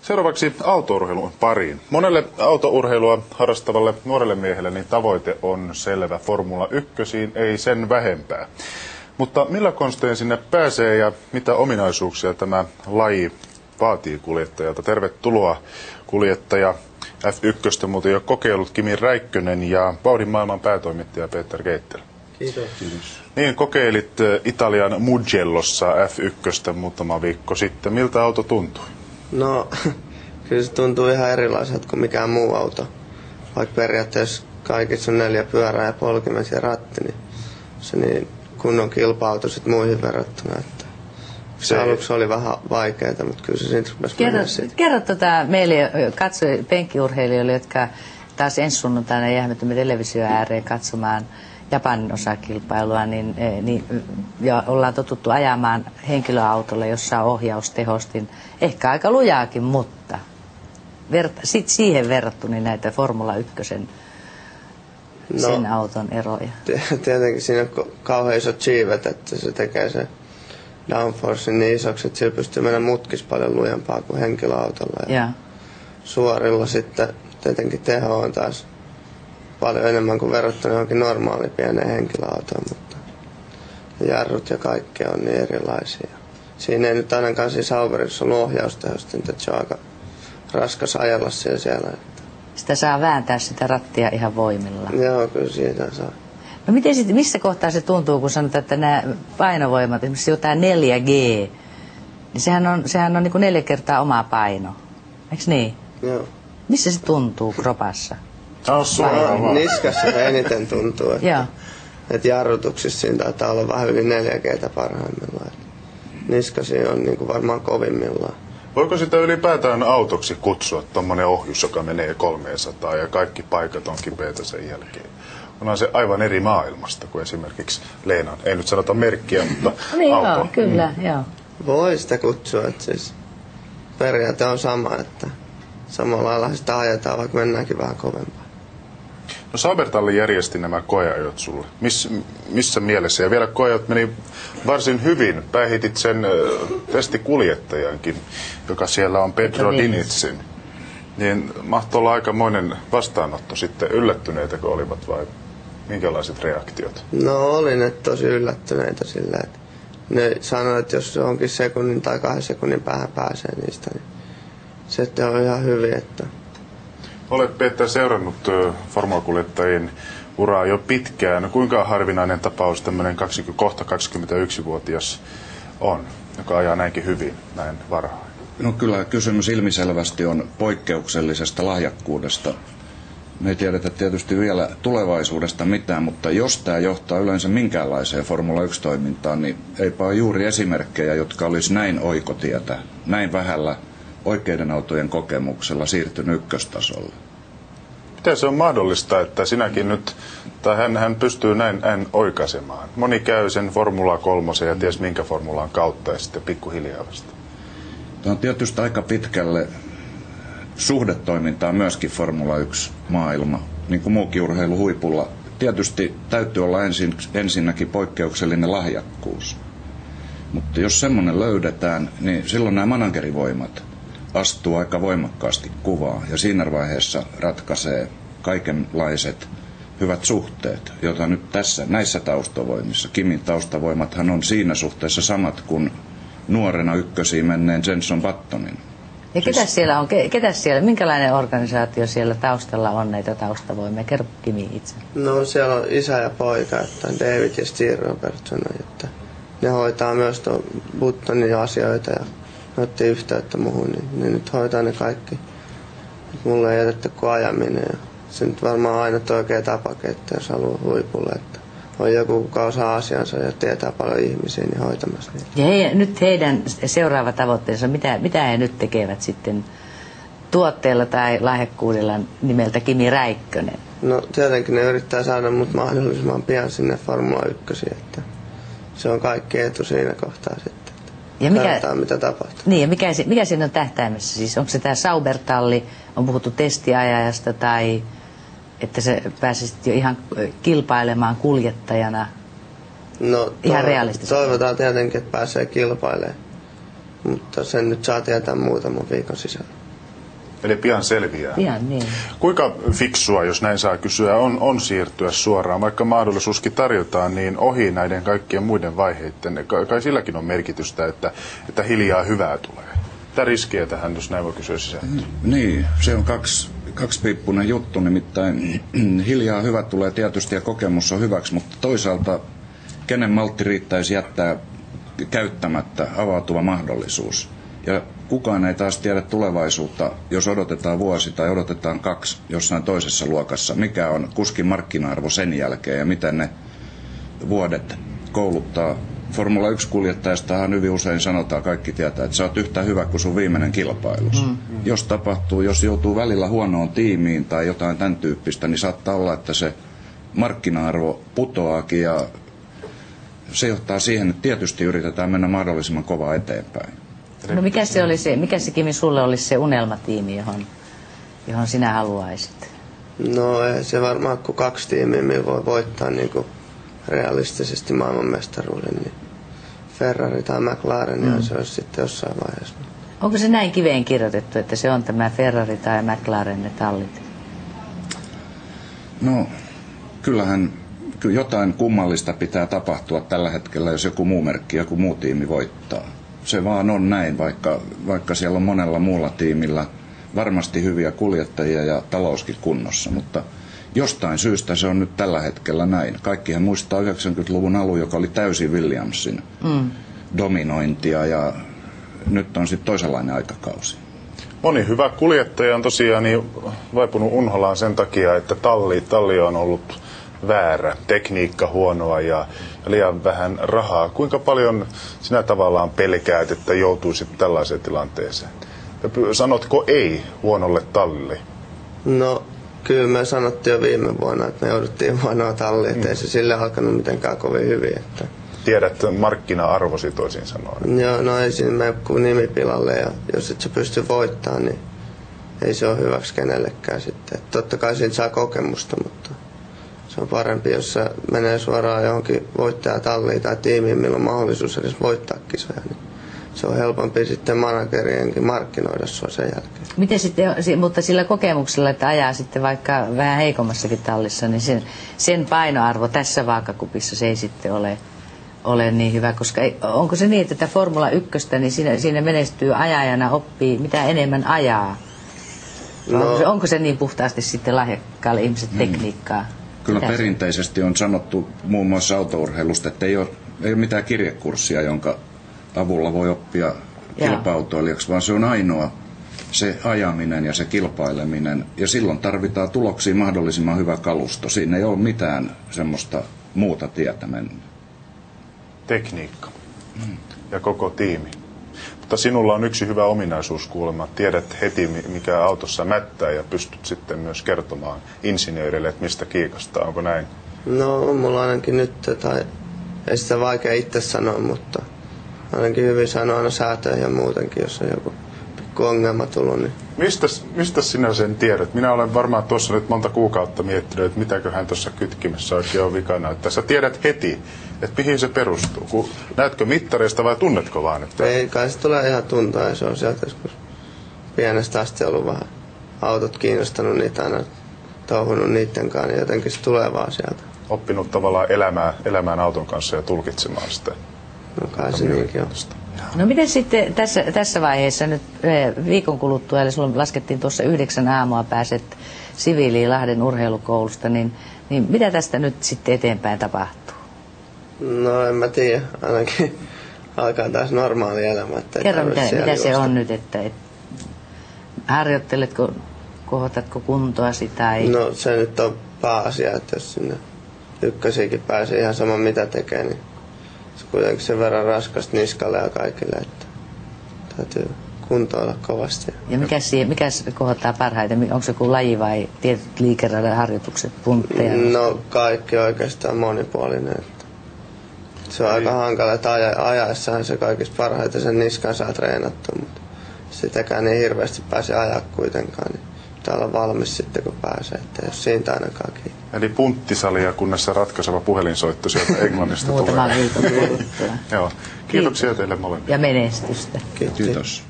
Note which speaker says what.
Speaker 1: Seuraavaksi autourheilun pariin. Monelle autourheilua harrastavalle nuorelle miehelle niin tavoite on selvä. Formula 1, ei sen vähempää. Mutta millä konstein sinne pääsee ja mitä ominaisuuksia tämä laji vaatii kuljettajalta? Tervetuloa kuljettaja F1, muuten jo kokeillut Kimi Räikkönen ja Vauhdin maailman päätoimittaja Peter Geitel.
Speaker 2: Kiitos.
Speaker 1: Niin, kokeilit Italian Mugellossa F1 muutama viikko sitten. Miltä auto tuntui?
Speaker 2: No, kyllä se tuntuu ihan erilaiselta kuin mikään muu auto. Vaikka periaatteessa kaikissa on 4 pyörää ja polkimet ja ratti, niin se niin kunnon kilpa-auto sit muihin verrattuna. Että se aluksi oli vähän vaikeaa, mutta kyllä se siitä rupesi mennä siitä.
Speaker 3: Kerro meille penkkiurheilijoille, jotka taas ensi sunnuntaina jäämme televisio ääreen katsomaan Japanin osakilpailua, ja ollaan totuttu ajamaan henkilöautolla, jossa on ohjaustehostin, ehkä aika lujaakin, mutta siihen verrattuna niin näitä Formula 1 sen auton eroja.
Speaker 2: Tietenkin siinä on kauhean isot siivet, että se tekee se downforce niin isoksi, että sillä pystyy mennä mutkissa paljon lujempaa kuin henkilöautolla. Ja suorilla sitten tietenkin teho on taas paljon enemmän kuin verrattuna johonkin normaaliin pieneen henkilöautoon, mutta jarrut ja kaikki on niin erilaisia. Siinä ei nyt ainakaan siinä Sauberissa ollut ohjaustehostinta, että se on aika raskas ajalla siellä.
Speaker 3: Sitä saa vääntää sitä rattia ihan voimilla.
Speaker 2: Joo, kyllä siitä saa.
Speaker 3: No missä kohtaa se tuntuu, kun sanotaan, että nämä painovoimat, esimerkiksi jotain 4G, niin sehän on niin kuin 4 kertaa oma paino. Eikö niin?
Speaker 2: Joo.
Speaker 3: Missä se tuntuu kropassa?
Speaker 2: Niskassa se eniten tuntuu, että jarrutuksissa siinä taitaa olla vähän yli 4G:tä parhaimmillaan. Niskasi on niin kuin varmaan kovimmillaan.
Speaker 1: Voiko sitä ylipäätään autoksi kutsua tuommoinen ohjus, joka menee 300 ja kaikki paikat on kipeitä sen jälkeen? Onhan se aivan eri maailmasta kuin esimerkiksi Leenan, ei nyt sanota merkkiä, mutta
Speaker 3: niin
Speaker 1: auto.
Speaker 3: Joo, kyllä, joo.
Speaker 2: Voi sitä kutsua, että siis periaate on sama, että samalla lailla sitä ajetaan, vaikka mennäänkin vähän kovempaa.
Speaker 1: No Saubertalli järjesti nämä koeajot sulle. Missä mielessä? Ja vielä koeajot meni varsin hyvin. Päihitit sen testikuljettajankin, joka siellä on Pedro Dinizin. Niin mahtoi olla aikamoinen vastaanotto sitten. Yllättyneitä olivat vai minkälaiset reaktiot?
Speaker 2: No oli ne tosi yllättyneitä sillä, että ne sanoi, että jos onkin sekunnin tai 2 sekunnin päähän pääsee niistä, niin se on ihan hyvin, että...
Speaker 1: Olet, Peter, seurannut formulakuljettajien uraa jo pitkään. Kuinka harvinainen tapaus tämmöinen kohta 21-vuotias on, joka ajaa näinkin hyvin, näin varhain?
Speaker 4: No kyllä kysymys ilmiselvästi on poikkeuksellisesta lahjakkuudesta. Me ei tiedetä tietysti vielä tulevaisuudesta mitään, mutta jos tämä johtaa yleensä minkäänlaiseen Formula 1-toimintaan, niin eipä ole juuri esimerkkejä, jotka olisi näin oikotietä, näin vähällä oikeiden autojen kokemuksella siirtynyt ykköstasolle.
Speaker 1: Miten se on mahdollista, että sinäkin nyt, tai hän pystyy näin oikaisemaan? Moni käy sen Formula 3 ja ties minkä formulaan kautta ja sitten pikkuhiljaa vasta.
Speaker 4: Tämä on tietysti aika pitkälle suhdetoimintaa myöskin Formula 1-maailma, niin kuin muukin urheilu huipulla. Tietysti täytyy olla ensinnäkin poikkeuksellinen lahjakkuus. Mutta jos semmoinen löydetään, niin silloin nämä managerivoimat astuu aika voimakkaasti kuvaan ja siinä vaiheessa ratkaisee kaikenlaiset hyvät suhteet, joita nyt näissä taustavoimissa. Kimin taustavoimathan on siinä suhteessa samat kuin nuorena ykkösiin menneen Jenson Buttonin.
Speaker 3: Ja ketäs siellä, minkälainen organisaatio siellä taustalla on näitä taustavoimia? Kerro Kimi itse.
Speaker 2: No siellä on isä ja poika, että David ja Steve Robertson, että ne hoitaa myös tuon Buttonin asioita ja ne otti yhteyttä muuhun, niin ne nyt hoitaa ne kaikki. Et mulle ei jätetty kuin ajaminen ja se nyt varmaan aina oikea tapa, että jos haluaa huipulle, että on joku, kuka osaa asiansa ja tietää paljon ihmisiä, niin hoitamassa niitä.
Speaker 3: Ja nyt heidän seuraava tavoitteensa, mitä he nyt tekevät sitten tuotteella tai lahjakkuudella nimeltä Kimi Räikkönen?
Speaker 2: No tietenkin ne yrittää saada mut mahdollisimman pian sinne Formula 1, että se on kaikki etu siinä kohtaa sitten. Ja mitä tapahtuu.
Speaker 3: Niin, ja mikä siinä on tähtäimessä? Siis onko se tämä Saubertalli, on puhuttu testiajajasta tai että se pääsisit jo ihan kilpailemaan kuljettajana?
Speaker 2: No
Speaker 3: ihan realistisesti.
Speaker 2: Toivotaan tietenkin, että pääsee kilpailemaan, mutta sen nyt saa tietää muutaman viikon sisällä.
Speaker 1: Eli pian selviää.
Speaker 3: Pian, niin.
Speaker 1: Kuinka fiksua, jos näin saa kysyä, on siirtyä suoraan, vaikka mahdollisuuskin tarjotaan, niin ohi näiden kaikkien muiden vaiheiden? Kai silläkin on merkitystä, että hiljaa hyvää tulee. Mitä riskiä tähän, jos näin voi kysyä sisältöön?
Speaker 4: Niin, se on kaksipiippunen juttu, nimittäin hiljaa hyvä tulee tietysti ja kokemus on hyväksi, mutta toisaalta kenen maltti riittäisi jättää käyttämättä avautuva mahdollisuus. Ja kukaan ei taas tiedä tulevaisuutta, jos odotetaan vuosi tai odotetaan 2 jossain toisessa luokassa. Mikä on kuskin markkina-arvo sen jälkeen ja miten ne vuodet kouluttaa. Formula 1-kuljettajastahan hyvin usein sanotaan, kaikki tietää, että sä oot yhtä hyvä kuin sun viimeinen kilpailus. Jos tapahtuu, jos joutuu välillä huonoon tiimiin tai jotain tämän tyyppistä, niin saattaa olla, että se markkina-arvo putoaakin ja se johtaa siihen, että tietysti yritetään mennä mahdollisimman kovaa eteenpäin.
Speaker 3: No mikä se Kimi sulle olisi se unelmatiimi, johon sinä haluaisit?
Speaker 2: No ei se varmaan kuin 2 tiimiä, millä voi voittaa niin kuin realistisesti maailmanmestaruuden, niin Ferrari tai McLaren, ja se olisi sitten jossain vaiheessa.
Speaker 3: Onko se näin kiveen kirjoitettu, että se on tämä Ferrari tai McLaren ne tallit?
Speaker 4: No, kyllä jotain kummallista pitää tapahtua tällä hetkellä, jos joku muu merkki, joku muu tiimi voittaa. Se vaan on näin, vaikka siellä on monella muulla tiimillä varmasti hyviä kuljettajia ja talouskin kunnossa, mutta jostain syystä se on nyt tällä hetkellä näin. Kaikkihan muistaa 90-luvun alun, joka oli täysin Williamsin dominointia, ja nyt on sitten toisenlainen aikakausi.
Speaker 1: Moni hyvä kuljettaja on tosiaan vaipunut unholaan sen takia, että talli on ollut väärä, tekniikka huonoa ja liian vähän rahaa. Kuinka paljon sinä tavallaan pelkäät, että joutuisit tällaiseen tilanteeseen? Sanotko ei huonolle tallille?
Speaker 2: No, kyllä me sanottiin jo viime vuonna, että me jouduttiin huonoa talliin, ettei se sille alkanut mitenkään kovin hyvin. Että...
Speaker 1: Tiedät markkina-arvosi toisin sanoen.
Speaker 2: Joo, no ei siinä mene kuin nimipilalle, ja jos et sä pysty voittamaan, niin ei se ole hyväksi kenellekään sitten. Että totta kai siitä saa kokemusta, mutta se on parempi, jos se menee suoraan johonkin voittajatalliin tai tiimiin, millä on mahdollisuus edes voittaa kisoja. Niin se on helpompi sitten managerienkin markkinoida sua sen jälkeen.
Speaker 3: Miten sitten, mutta sillä kokemuksella, että ajaa sitten vaikka vähän heikommassakin tallissa, niin sen painoarvo tässä vaakakupissa se ei sitten ole niin hyvä, koska onko se niin, että Formula 1, niin siinä menestyy ajajana, oppii mitä enemmän ajaa? No, onko se niin puhtaasti sitten lahjakkaalle ihmiset tekniikkaa?
Speaker 4: Kyllä perinteisesti on sanottu muun muassa autourheilusta, että ei ole mitään kirjekurssia, jonka avulla voi oppia kilpa-autoilijaksi, vaan se on ainoa se ajaminen ja se kilpaileminen. Ja silloin tarvitaan tuloksiin mahdollisimman hyvä kalusto. Siinä ei ole mitään semmoista muuta tietä mennä.
Speaker 1: Tekniikka ja koko tiimi. Mutta sinulla on yksi hyvä ominaisuus kuulemma. Tiedät heti, mikä autossa mättää, ja pystyt sitten myös kertomaan insinöörille, että mistä kiikastaa. Onko näin?
Speaker 2: No, mulla ainakin nyt, tai ei sitä vaikea itse sanoa, mutta ainakin hyvin sanoa aina säätöjä ja muutenkin, jos on joku pikku ongelma tullut. Niin.
Speaker 1: Mistä sinä sen tiedät? Minä olen varmaan tuossa nyt monta kuukautta miettinyt, että mitäköhän tuossa kytkimessä oikein on vikana. Että sä tiedät heti, että mihin se perustuu. Näetkö mittareista vai tunnetko vaan? Että...
Speaker 2: Ei, kai se tulee ihan tuntua, ja se on sieltä joskus pienestä asti ollut vähän autot kiinnostanut niitä aina, touhunut niiden kanssa, niin jotenkin se tulee vaan sieltä.
Speaker 1: Oppinut tavallaan elämään auton kanssa ja tulkitsemaan sitä.
Speaker 2: No kai se niinkin on.
Speaker 3: No miten sitten tässä vaiheessa nyt viikon kuluttua, eli sulla laskettiin tuossa 9 aamua pääset siviiliin Lahden urheilukoulusta, niin mitä tästä nyt sitten eteenpäin tapahtuu?
Speaker 2: No en mä tiedä, ainakin alkaa taas normaali elämä.
Speaker 3: Kerro mitä se on nyt, että harjoitteletko, kohotatko kuntoasi tai...
Speaker 2: No se nyt on pääasia, että jos sinne ykkösiäkin pääsee ihan sama mitä tekee, niin se kuitenkin sen verran raskasta niskalle ja kaikille, että täytyy kuntoilla kovasti.
Speaker 3: Ja mikä kohottaa parhaiten? Onko se joku laji vai tietyt liikeradan harjoitukset, puntteja?
Speaker 2: No kaikki oikeastaan monipuolinen. Että se on aika hankala, että ajaessahan se kaikista parhaiten sen niskan saa treenattua, mutta sitäkään ei hirveästi pääse ajaa kuitenkaan. Niin pitää olla valmis sitten kun pääsee, että jos siitä ainakaan kiinni.
Speaker 1: Eli punttisalia, kunnes se ratkaiseva puhelinsoitto sieltä Englannista tulee.
Speaker 3: Muutaman viikon kuluttua.
Speaker 1: Joo. Kiitoksia teille molemmille.
Speaker 3: Ja menestystä.
Speaker 2: Kiitos.